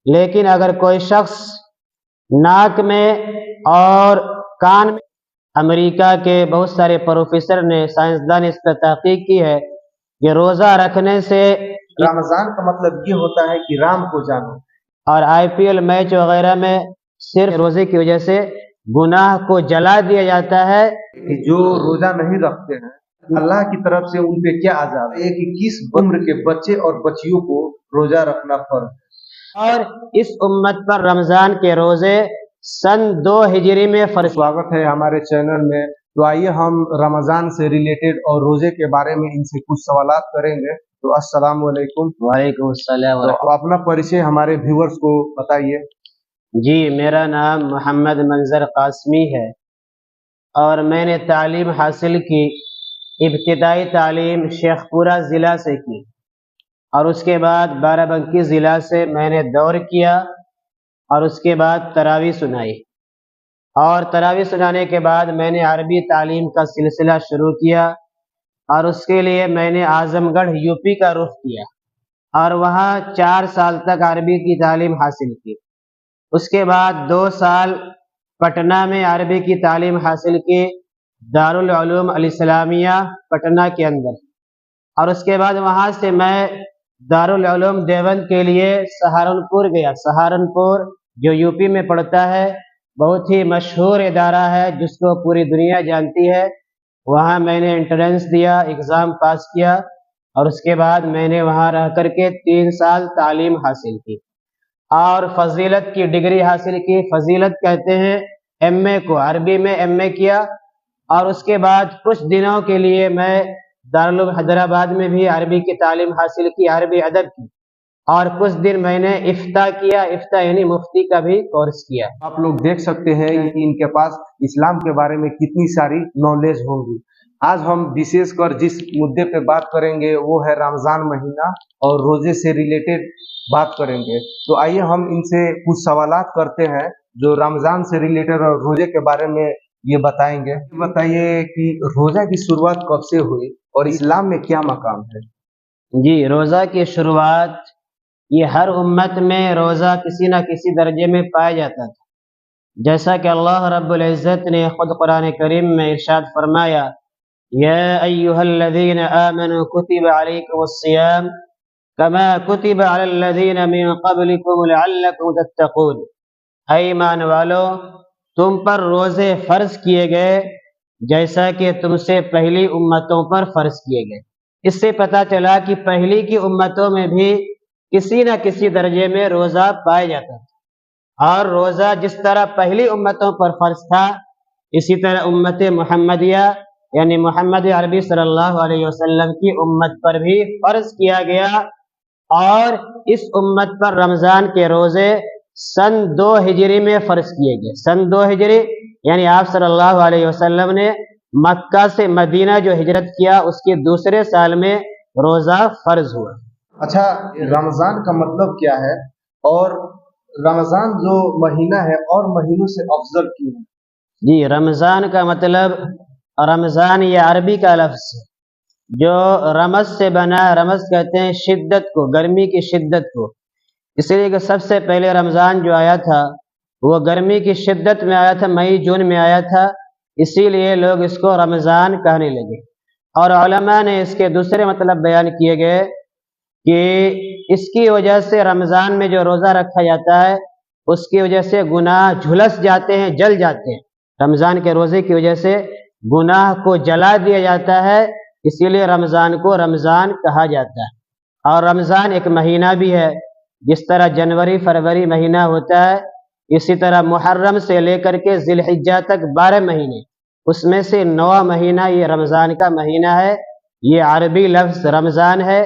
لیکن اگر کوئی شخص ناک میں اور کان میں، امریکہ کے بہت سارے پروفیسر نے، سائنسدان نے اس پر تحقیق کی ہے کہ روزہ رکھنے سے رمضان کا مطلب یہ ہوتا ہے کہ رام کو جانو، اور آئی پی ایل میچ وغیرہ میں صرف روزے کی وجہ سے گناہ کو جلا دیا جاتا ہے کہ جو روزہ نہیں رکھتے ہیں اللہ کی طرف سے ان پہ کیا عذاب ہے کہ کس عمر کے بچے اور بچیوں کو روزہ رکھنا فرض ہے۔ اور اس امت پر رمضان کے روزے سن 2 ہجری میں فرض۔ سواگت ہے ہمارے چینل میں، تو آئیے ہم رمضان سے ریلیٹڈ اور روزے کے بارے میں ان سے کچھ سوالات کریں گے۔ تو السلام علیکم۔ وعلیکم السلام تو اپنا پریچے ہمارے ویورز کو بتائیے۔ جی، میرا نام محمد منظر قاسمی ہے اور میں نے تعلیم حاصل کی، ابتدائی تعلیم شیخ پورہ ضلع سے کی اور اس کے بعد بارہ بنکی ضلع سے میں نے دور کیا اور اس کے بعد تراویح سنائی، اور تراویح سنانے کے بعد میں نے عربی تعلیم کا سلسلہ شروع کیا اور اس کے لیے میں نے اعظم گڑھ یو پی کا رخ کیا اور وہاں 4 سال تک عربی کی تعلیم حاصل کی۔ اس کے بعد 2 سال پٹنہ میں عربی کی تعلیم حاصل کی، دارالعلوم الاسلامیہ پٹنہ کے اندر، اور اس کے بعد وہاں سے میں دارالعلوم دیوبند کے لیے سہارنپور گیا۔ سہارنپور جو یو پی میں پڑتا ہے، بہت ہی مشہور ادارہ ہے جس کو پوری دنیا جانتی ہے۔ وہاں میں نے انٹرنس دیا، ایگزام پاس کیا اور اس کے بعد میں نے وہاں رہ کر کے 3 سال تعلیم حاصل کی اور فضیلت کی ڈگری حاصل کی۔ فضیلت کہتے ہیں ایم اے کو، عربی میں ایم اے کیا، اور اس کے بعد کچھ دنوں کے لیے میں دارالعلوم حیدرآباد میں بھی عربی کی تعلیم حاصل کی، عربی ادب کی، اور کچھ دن میں نے افتاء کیا، افتاء یعنی مفتی کا بھی کورس کیا۔ آپ لوگ دیکھ سکتے ہیں کہ ان کے پاس اسلام کے بارے میں کتنی ساری نالج ہوگی۔ آج ہم وشیش کر جس مدعے پہ بات کریں گے وہ ہے رمضان مہینہ اور روزے سے ریلیٹڈ بات کریں گے۔ تو آئیے ہم ان سے کچھ سوالات کرتے ہیں جو رمضان سے ریلیٹڈ اور روزے کے بارے میں یہ بتائیں گے۔ بتائیے کہ روزہ کی شروعات کب سے ہوئی اور اسلام میں کیا مقام ہے؟ جی، روزہ کی شروعات یہ ہر امت میں روزہ کسی نہ کسی درجے میں پایا جاتا تھا، جیسا کہ اللہ رب العزت نے خود قرآن کریم میں ارشاد فرمایا، یا ایھا الذین آمنوا کتب علیکم الصیام کما کتب علی الذین من قبلکم لعلکم تتقون۔ اے ایمان والو، تم پر روزے فرض کیے گئے جیسا کہ تم سے پہلی امتوں پر فرض کیے گئے۔ اس سے پتہ چلا کہ پہلی کی امتوں میں بھی کسی نہ کسی درجے میں روزہ پایا جاتا تھا، اور روزہ جس طرح پہلی امتوں پر فرض تھا، اسی طرح امت محمدیہ یعنی محمد عربی صلی اللہ علیہ وسلم کی امت پر بھی فرض کیا گیا، اور اس امت پر رمضان کے روزے سن 2 ہجری میں فرض کیے گئے۔ سن 2 ہجری یعنی آپ صلی اللہ علیہ وسلم نے مکہ سے مدینہ جو ہجرت کیا اس کے دوسرے سال میں روزہ فرض ہوا۔ اچھا، رمضان کا مطلب کیا ہے اور رمضان جو مہینہ ہے اور مہینوں سے افضل کیوں ہے؟ جی، رمضان کا مطلب، رمضان یہ عربی کا لفظ ہے جو رمض سے بنا۔ رمض کہتے ہیں شدت کو، گرمی کی شدت کو، اس لیے کہ سب سے پہلے رمضان جو آیا تھا وہ گرمی کی شدت میں آیا تھا، مئی جون میں آیا تھا، اسی لیے لوگ اس کو رمضان کہنے لگے۔ اور علماء نے اس کے دوسرے مطلب بیان کیے گئے کہ اس کی وجہ سے رمضان میں جو روزہ رکھا جاتا ہے اس کی وجہ سے گناہ جھلس جاتے ہیں، جل جاتے ہیں۔ رمضان کے روزے کی وجہ سے گناہ کو جلا دیا جاتا ہے، اسی لیے رمضان کو رمضان کہا جاتا ہے۔ اور رمضان ایک مہینہ بھی ہے، جس طرح جنوری فروری مہینہ ہوتا ہے، اسی طرح محرم سے لے کر کے ذی الحجہ تک 12 مہینے، اس میں سے 9واں مہینہ یہ رمضان کا مہینہ ہے۔ یہ عربی لفظ رمضان ہے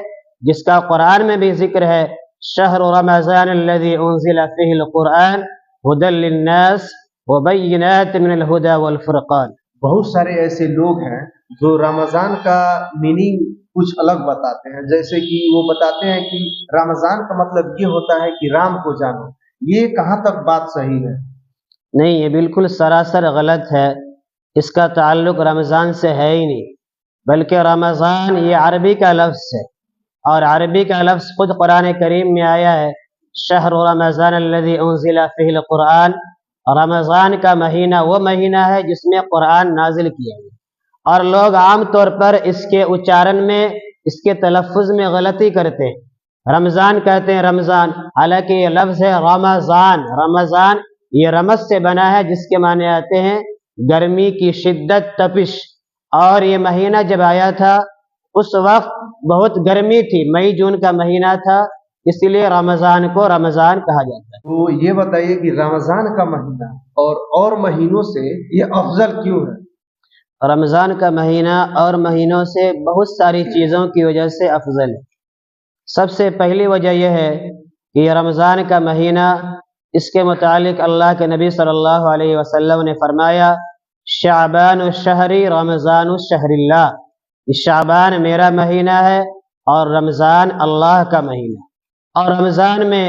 جس کا قرآن میں بھی ذکر ہے، شہر رمضان الذی انزل فیہ القرآن ھدی للناس وبینات من الھدی والفرقان۔ بہت سارے ایسے لوگ ہیں جو رمضان کا میننگ کچھ الگ بتاتے ہیں، جیسے کہ وہ بتاتے ہیں کہ رمضان کا مطلب یہ ہوتا ہے کہ رام کو جانو۔ یہ کہاں تک بات صحیح ہے؟ نہیں، یہ بالکل سراسر غلط ہے، اس کا تعلق رمضان سے ہے ہی نہیں، بلکہ رمضان یہ عربی کا لفظ ہے، اور عربی کا لفظ خود قرآن کریم میں آیا ہے، شہر رمضان الذی انزل فیہ القرآن، رمضان کا مہینہ وہ مہینہ ہے جس میں قرآن نازل کیا گیا، اور لوگ عام طور پر اس کے اچارن میں، اس کے تلفظ میں غلطی کرتے ہیں، رمضان کہتے ہیں رمضان، حالانکہ یہ لفظ ہے رمضان۔ رمضان یہ رمز سے بنا ہے جس کے معنی آتے ہیں گرمی کی شدت، تپش، اور یہ مہینہ جب آیا تھا اس وقت بہت گرمی تھی، مئی جون کا مہینہ تھا، اسی لیے رمضان کو رمضان کہا جاتا ہے۔ تو یہ بتائیے کہ رمضان کا مہینہ اور مہینوں سے یہ افضل کیوں ہے؟ رمضان کا مہینہ اور مہینوں سے بہت ساری چیزوں کی وجہ سے افضل ہے۔ سب سے پہلی وجہ یہ ہے کہ یہ رمضان کا مہینہ، اس کے متعلق اللہ کے نبی صلی اللہ علیہ وسلم نے فرمایا شعبان الشہر رمضان الشہر اللہ، شعبان میرا مہینہ ہے اور رمضان اللہ کا مہینہ۔ اور رمضان میں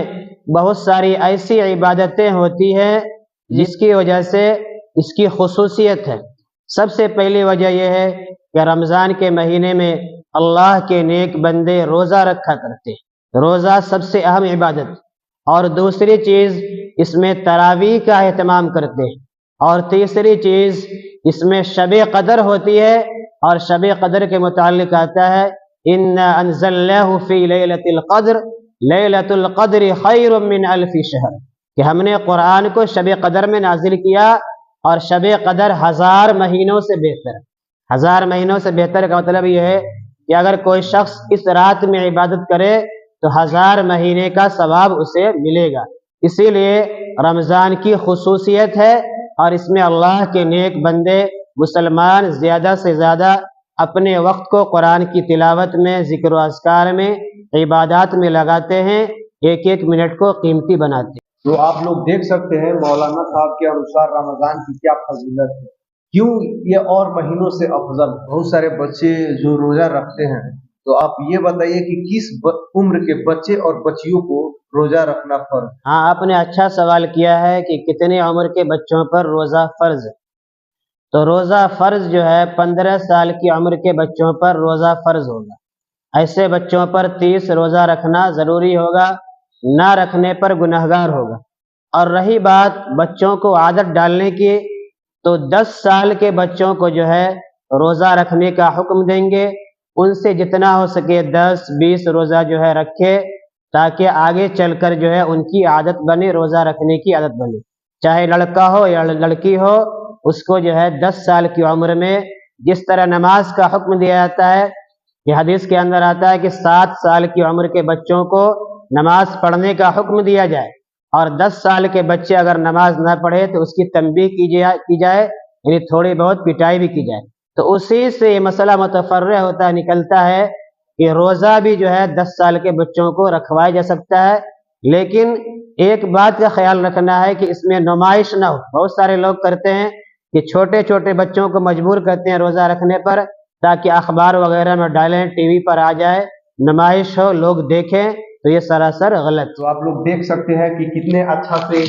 بہت ساری ایسی عبادتیں ہوتی ہیں جس کی وجہ سے اس کی خصوصیت ہے۔ سب سے پہلی وجہ یہ ہے کہ رمضان کے مہینے میں اللہ کے نیک بندے روزہ رکھا کرتے ہیں، روزہ سب سے اہم عبادت۔ اور دوسری چیز اس میں تراویح کا اہتمام کرتے ہیں، اور تیسری چیز اس میں شب قدر ہوتی ہے، اور شب قدر کے متعلق آتا ہے اِنَّا أَنزَلْنَاهُ فِي لَيْلَةِ الْقَدْرِ لَيْلَةُ الْقَدْرِ خَيْرٌ مِّنْ أَلْفِ شَهْرٍ، کہ ہم نے قرآن کو شب قدر میں نازل کیا، اور شب قدر 1000 مہینوں سے بہتر ہے۔ 1000 مہینوں سے بہتر کا مطلب یہ ہے کہ اگر کوئی شخص اس رات میں عبادت کرے تو 1000 مہینے کا ثواب اسے ملے گا۔ اسی لیے رمضان کی خصوصیت ہے، اور اس میں اللہ کے نیک بندے مسلمان زیادہ سے زیادہ اپنے وقت کو قرآن کی تلاوت میں، ذکر و اذکار میں، عبادات میں لگاتے ہیں، ایک ایک منٹ کو قیمتی بناتے ہیں۔ تو آپ لوگ دیکھ سکتے ہیں مولانا صاحب کے انوسار رمضان کی کیا فضیلت ہے، کیوں یہ اور مہینوں سے افضل۔ بہت سارے بچے جو روزہ رکھتے ہیں، تو آپ یہ بتائیے کہ کس عمر کے بچے اور بچیوں کو روزہ رکھنا فرض؟ ہاں، آپ نے اچھا سوال کیا ہے کہ کتنے عمر کے بچوں پر روزہ فرض ہے۔ تو روزہ فرض جو ہے 15 سال کی عمر کے بچوں پر روزہ فرض ہوگا۔ ایسے بچوں پر 30 روزہ رکھنا ضروری ہوگا، نہ رکھنے پر گنہگار ہوگا۔ اور رہی بات بچوں کو عادت ڈالنے کی، تو 10 سال کے بچوں کو جو ہے روزہ رکھنے کا حکم دیں گے، ان سے جتنا ہو سکے 10-20 روزہ جو ہے رکھے، تاکہ آگے چل کر جو ہے ان کی عادت بنے، روزہ رکھنے کی عادت بنے، چاہے لڑکا ہو یا لڑکی ہو، اس کو جو ہے 10 سال کی عمر میں جس طرح نماز کا حکم دیا جاتا ہے، یہ حدیث کے اندر آتا ہے کہ 7 سال کی عمر کے بچوں کو نماز پڑھنے کا حکم دیا جائے، اور 10 سال کے بچے اگر نماز نہ پڑھے تو اس کی تنبیہ کی جائے، یعنی تھوڑی بہت پٹائی بھی کی جائے۔ تو اسی سے یہ مسئلہ متفرع ہوتا نکلتا ہے کہ روزہ بھی جو ہے 10 سال کے بچوں کو رکھوایا جا سکتا ہے، لیکن ایک بات کا خیال رکھنا ہے کہ اس میں نمائش نہ ہو۔ بہت سارے لوگ کرتے ہیں کہ چھوٹے چھوٹے بچوں کو مجبور کرتے ہیں روزہ رکھنے پر، تاکہ اخبار وغیرہ میں ڈالیں، ٹی وی پر آ جائے، نمائش ہو، لوگ دیکھیں، تو یہ سراسر غلط۔ تو آپ لوگ دیکھ سکتے ہیں کہ کتنے اچھا سے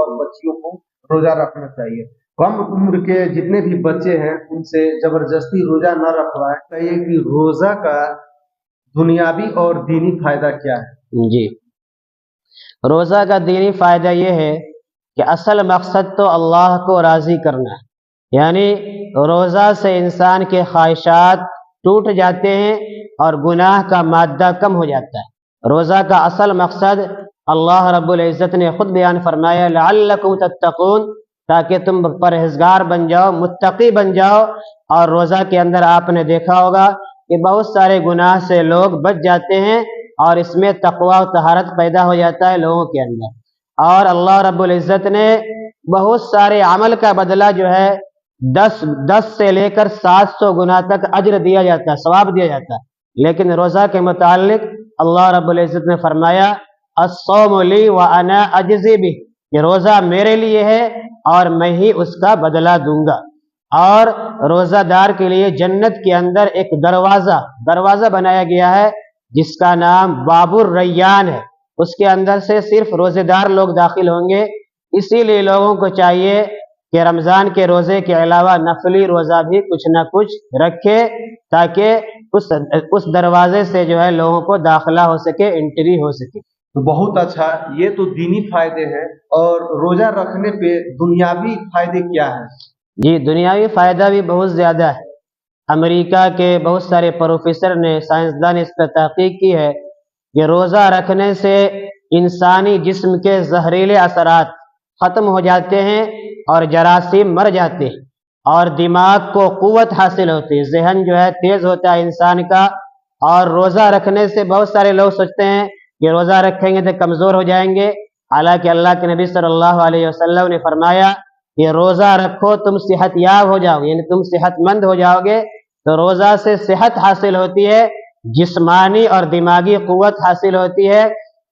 اور بچیوں کو روزہ رکھنا چاہیے۔ کم عمر کے جتنے بھی بچے ہیں ان سے زبردستی روزہ نہ رکھوائیں۔ چاہیے کہ روزہ کا دنیاوی اور دینی فائدہ کیا ہے؟ جی، روزہ کا دینی فائدہ یہ ہے کہ اصل مقصد تو اللہ کو راضی کرنا ہے، یعنی روزہ سے انسان کے خواہشات ٹوٹ جاتے ہیں اور گناہ کا مادہ کم ہو جاتا ہے۔ روزہ کا اصل مقصد اللہ رب العزت نے خود بیان فرمایا لعلکم تتقون، تاکہ تم پرہیزگار بن جاؤ، متقی بن جاؤ۔ اور روزہ کے اندر آپ نے دیکھا ہوگا کہ بہت سارے گناہ سے لوگ بچ جاتے ہیں، اور اس میں تقوی و طہارت پیدا ہو جاتا ہے لوگوں کے اندر۔ اور اللہ رب العزت نے بہت سارے عمل کا بدلہ جو ہے 10 سے لے کر 700 گنا تک اجر دیا جاتا ہے، ثواب دیا جاتا ہے۔ لیکن روزہ کے متعلق اللہ رب العزت نے فرمایا الصوم لی وانا اجزی بہ، کہ روزہ میرے لیے ہے اور میں ہی اس کا بدلہ دوں گا۔ اور روزہ دار کے لیے جنت کے اندر ایک دروازہ بنایا گیا ہے جس کا نام باب الریان ہے، اس کے اندر سے صرف روزے دار لوگ داخل ہوں گے۔ اسی لیے لوگوں کو چاہیے کہ رمضان کے روزے کے علاوہ نفلی روزہ بھی کچھ نہ کچھ رکھے تاکہ اس دروازے سے جو ہے لوگوں کو داخلہ ہو سکے، انٹری ہو سکے۔ تو بہت اچھا، یہ تو دینی فائدے ہیں، اور روزہ رکھنے پہ دنیاوی فائدے کیا ہیں؟ جی، دنیاوی فائدہ بھی بہت زیادہ ہے۔ امریکہ کے بہت سارے پروفیسر نے، سائنسدان اس پر تحقیق کی ہے کہ روزہ رکھنے سے انسانی جسم کے زہریلے اثرات ختم ہو جاتے ہیں اور جراثیم مر جاتے ہیں، اور دماغ کو قوت حاصل ہوتی ہے، ذہن جو ہے تیز ہوتا ہے انسان کا۔ اور روزہ رکھنے سے بہت سارے لوگ سوچتے ہیں کہ روزہ رکھیں گے تو کمزور ہو جائیں گے، حالانکہ اللہ کے نبی صلی اللہ علیہ وسلم نے فرمایا کہ روزہ رکھو تم صحت یاب ہو جاؤ گے، یعنی تم صحت مند ہو جاؤ گے۔ تو روزہ سے صحت حاصل ہوتی ہے، جسمانی اور دماغی قوت حاصل ہوتی ہے،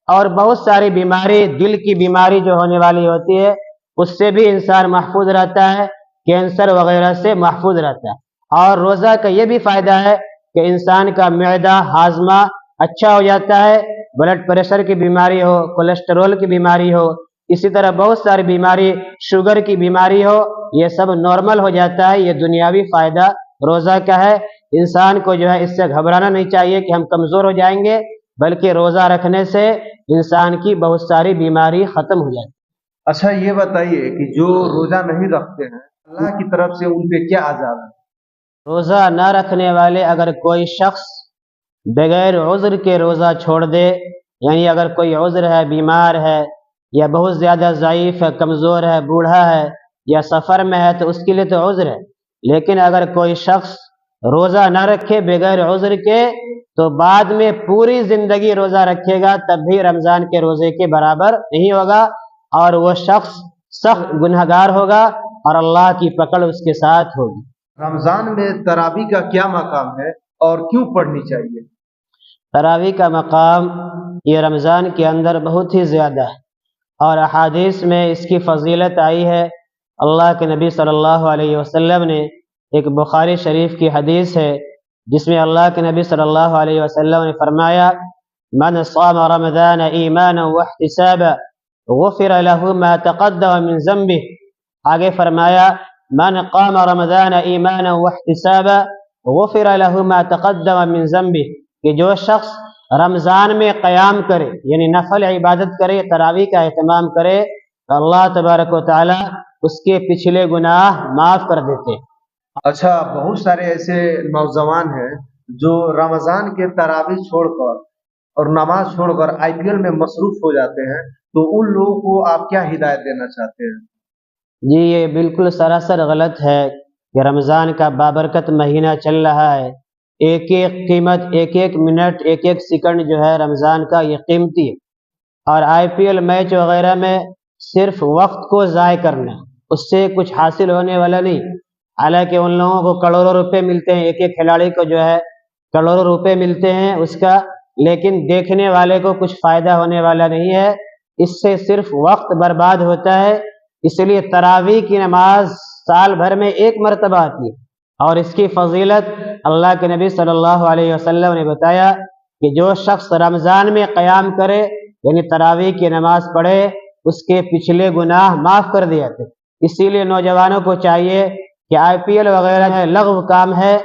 اور بہت ساری بیماری، دل کی بیماری جو ہونے والی ہوتی ہے اس سے بھی انسان محفوظ رہتا ہے، کینسر وغیرہ سے محفوظ رہتا ہے۔ اور روزہ کا یہ بھی فائدہ ہے کہ انسان کا معدہ، ہاضمہ اچھا ہو جاتا ہے، بلڈ پریشر کی بیماری ہو، کولیسٹرول کی بیماری ہو، اسی طرح بہت ساری بیماری، شوگر کی بیماری ہو، یہ سب نارمل ہو جاتا ہے۔ یہ دنیاوی فائدہ روزہ کا ہے۔ انسان کو جو ہے اس سے گھبرانا نہیں چاہیے کہ ہم کمزور ہو جائیں گے، بلکہ روزہ رکھنے سے انسان کی بہت ساری بیماری ختم ہو جاتی ہے۔ اچھا، یہ بتائیے کہ جو روزہ نہیں رکھتے ہیں اللہ کی طرف سے ان پہ کیا عذاب ہے؟ روزہ نہ رکھنے والے، اگر کوئی شخص بغیر عذر کے روزہ چھوڑ دے، یعنی اگر کوئی عذر ہے، بیمار ہے یا بہت زیادہ ضعیف ہے، کمزور ہے، بوڑھا ہے یا سفر میں ہے، تو اس کے لیے تو عذر ہے۔ لیکن اگر کوئی شخص روزہ نہ رکھے بغیر عذر کے، تو بعد میں پوری زندگی روزہ رکھے گا تب بھی رمضان کے روزے کے برابر نہیں ہوگا، اور وہ شخص سخت گنہگار ہوگا اور اللہ کی پکڑ اس کے ساتھ ہوگی۔ رمضان میں تراویح کا کیا مقام ہے اور کیوں پڑھنی چاہیے؟ تراویح کا مقام یہ رمضان کے اندر بہت ہی زیادہ ہے، اور احادیث میں اس کی فضیلت آئی ہے۔ اللہ کے نبی صلی اللہ علیہ وسلم نے، ایک بخاری شریف کی حدیث ہے جس میں اللہ کے نبی صلی اللہ علیہ وسلم نے فرمایا: من صام رمضان ایمانا واحتسابا غفر له ما تقدم من ذنبه۔ آگے فرمایا: من قام رمضان ایمانا واحتسابا غفر له ما تقدم من ذنبه، کہ جو شخص رمضان میں قیام کرے، یعنی نفل عبادت کرے، تراویح کا اہتمام کرے، تو اللہ تبارک و تعالی اس کے پچھلے گناہ معاف کر دیتے۔ اچھا، بہت سارے ایسے نوجوان ہیں جو رمضان کے تراویح چھوڑ کر اور نماز چھوڑ کر IPL میں مصروف ہو جاتے ہیں، تو ان لوگوں کو آپ کیا ہدایت دینا چاہتے ہیں؟ جی، یہ بالکل سراسر غلط ہے کہ رمضان کا بابرکت مہینہ چل رہا ہے، ایک ایک قیمت، ایک ایک منٹ، ایک ایک سیکنڈ جو ہے رمضان کا یہ قیمتی ہے، اور IPL میچ وغیرہ میں صرف وقت کو ضائع کرنا، اس سے کچھ حاصل ہونے والا نہیں۔ حالانکہ ان لوگوں کو کروڑوں روپے ملتے ہیں، ایک ایک کھلاڑی کو جو ہے کروڑوں روپے ملتے ہیں اس کا، لیکن دیکھنے والے کو کچھ فائدہ ہونے والا نہیں ہے، اس سے صرف وقت برباد ہوتا ہے۔ اس لیے تراویح کی نماز سال بھر میں ایک مرتبہ آتی ہے، اور اس کی فضیلت اللہ کے نبی صلی اللہ علیہ وسلم نے بتایا کہ جو شخص رمضان میں قیام کرے، یعنی تراویح کی نماز پڑھے، اس کے پچھلے گناہ معاف کر دیے جاتے۔ اسی لیے نوجوانوں کو چاہیے کہ IPL وغیرہ لغو کام ہے،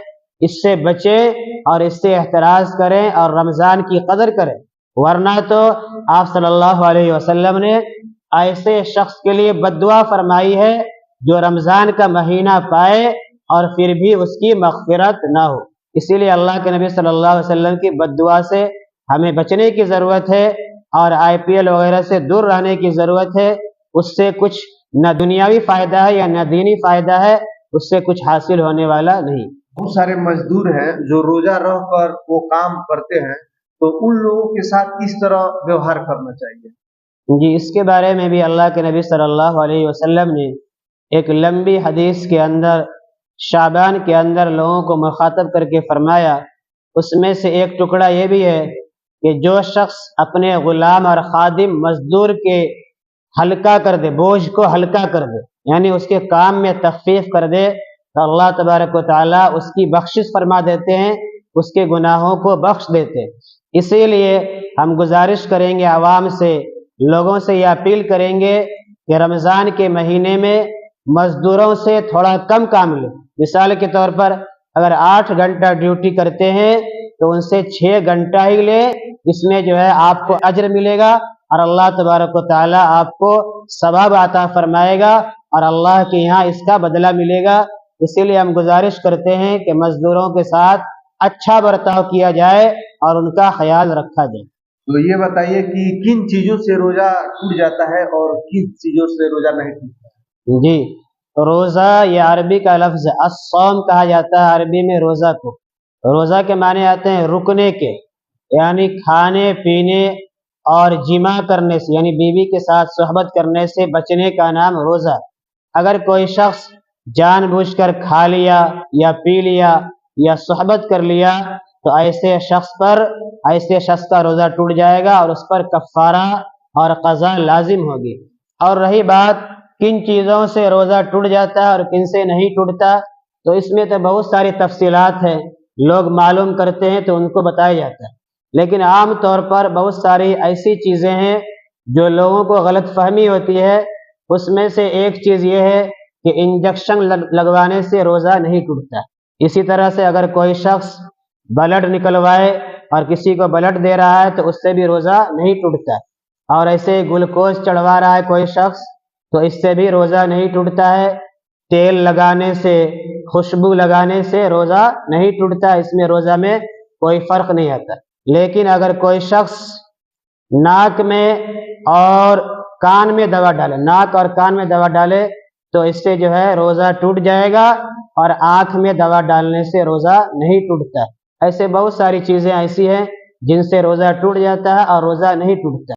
اس سے بچیں اور اس سے احتراز کریں اور رمضان کی قدر کریں، ورنہ تو آپ صلی اللہ علیہ وسلم نے ایسے شخص کے لیے بد دعا فرمائی ہے جو رمضان کا مہینہ پائے اور پھر بھی اس کی مغفرت نہ ہو۔ اسی لیے اللہ کے نبی صلی اللہ علیہ وسلم کی بد دعا سے ہمیں بچنے کی ضرورت ہے، اور IPL وغیرہ سے دور رہنے کی ضرورت ہے۔ اس سے کچھ نہ دنیاوی فائدہ ہے یا نہ دینی فائدہ ہے، اس سے کچھ حاصل ہونے والا نہیں۔ بہت سارے مزدور ہیں جو روزہ رہ کر وہ کام کرتے ہیں، تو ان لوگوں کے ساتھ کس طرح ویوہار کرنا چاہیے؟ جی، اس کے بارے میں بھی اللہ کے نبی صلی اللہ علیہ وسلم نے ایک لمبی حدیث کے اندر شعبان کے اندر لوگوں کو مخاطب کر کے فرمایا۔ اس میں سے ایک ٹکڑا یہ بھی ہے کہ جو شخص اپنے غلام اور خادم مزدور کے ہلکا کر دے، بوجھ کو ہلکا کر دے، یعنی اس کے کام میں تخفیف کر دے، تو اللہ تبارک و تعالیٰ اس کی بخشش فرما دیتے ہیں، اس کے گناہوں کو بخش دیتے ہیں۔ اسی لیے ہم گزارش کریں گے عوام سے، لوگوں سے یہ اپیل کریں گے کہ رمضان کے مہینے میں مزدوروں سے تھوڑا کم کام لے. مثال کے طور پر اگر 8 گھنٹہ ڈیوٹی کرتے ہیں تو ان سے 6 گھنٹہ ہی لے. اس میں جو ہے آپ کو اجر ملے گا اور اللہ تبارک و تعالیٰ آپ کو ثواب عطا فرمائے گا اور اللہ کے یہاں اس کا بدلہ ملے گا. اسی لیے ہم گزارش کرتے ہیں کہ مزدوروں کے ساتھ اچھا برتاؤ کیا جائے اور ان کا خیال رکھا جائے. تو یہ بتائیے کہ کن چیزوں سے روزہ ٹوٹ جاتا ہے اور کن چیزوں سے روزہ نہیں ٹوٹتا؟ جی، روزہ یہ عربی کا لفظ الصوم کہا جاتا ہے. عربی میں روزہ کو روزہ کے معنی آتے ہیں رکنے کے، یعنی کھانے پینے اور جماع کرنے سے، یعنی بیوی کے ساتھ صحبت کرنے سے بچنے کا نام روزہ. اگر کوئی شخص جان بوجھ کر کھا لیا یا پی لیا یا صحبت کر لیا تو ایسے شخص کا روزہ ٹوٹ جائے گا اور اس پر کفارہ اور قضا لازم ہوگی. اور رہی بات کن چیزوں سے روزہ ٹوٹ جاتا ہے اور کن سے نہیں ٹوٹتا، تو اس میں تو بہت ساری تفصیلات ہیں. لوگ معلوم کرتے ہیں تو ان کو بتایا جاتا ہے، لیکن عام طور پر بہت ساری ایسی چیزیں ہیں جو لوگوں کو غلط فہمی ہوتی ہے. اس میں سے ایک چیز یہ ہے کہ انجیکشن لگوانے سے روزہ نہیں ٹوٹتا. اسی طرح سے اگر کوئی شخص بلڈ نکلوائے اور کسی کو بلڈ دے رہا ہے تو اس سے بھی روزہ نہیں ٹوٹتا. اور ایسے گلوکوز چڑھوا رہا ہے کوئی شخص تو اس سے بھی روزہ نہیں ٹوٹتا ہے. تیل لگانے سے، خوشبو لگانے سے روزہ نہیں ٹوٹتا. اس میں روزہ میں کوئی فرق نہیں آتا. لیکن اگر کوئی شخص ناک میں اور کان میں دوا ڈالے تو اس سے جو ہے روزہ ٹوٹ جائے گا اور آنکھ میں دوا ڈالنے سے روزہ نہیں ٹوٹتا. ایسے بہت ساری چیزیں ایسی ہیں جن سے روزہ ٹوٹ جاتا ہے اور روزہ نہیں ٹوٹتا.